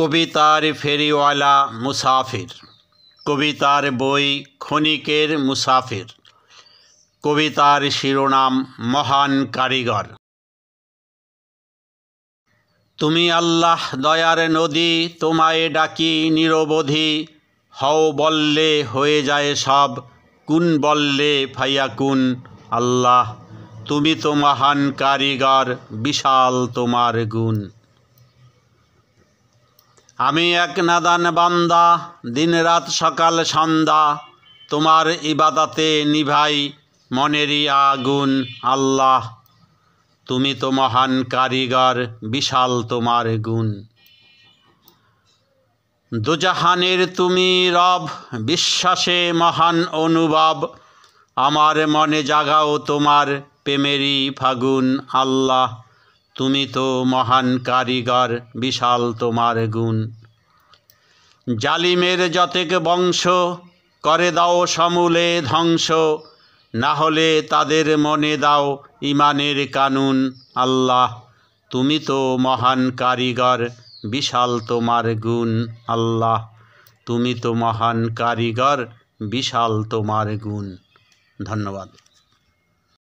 কবিতার ফেরিওয়ালা মুসাফির। কবিতার বই ক্ষণিকের মুসাফির। কবিতার শিরোনাম মহান কারিগর। তুমি আল্লাহ দয়ার নদী, তোমায় ডাকি নিরবধি। হও বললে হয়ে যায় সব, কুন বললে ফাইয়াকুন। আল্লাহ তুমি তো মহান কারিগর, বিশাল তোমার গুণ। আমি এক নাদান বান্দা, দিন রাত সকাল সন্ধ্যা তোমার ইবাদতে নিভাই মনেরই আগুন। আল্লাহ তুমি তো মহান কারিগর, বিশাল তোমার গুণ। দুজাহানের তুমি রব, বিশ্বাসে মহান অনুভব। আমার মনে জাগাও তোমার প্রেমেরই ফাগুন। আল্লাহ তুমি তো মহান কারিগর, বিশাল তোমার গুণ। জালিমের যতেক বংশ করে দাও সমূলে ধ্বংস, না হলে তাদের মনে দাও ইমানের কানুন। আল্লাহ তুমি তো মহান কারিগর, বিশাল তোমার গুণ। আল্লাহ তুমি তো মহান কারিগর, বিশাল তোমার গুণ। ধন্যবাদ।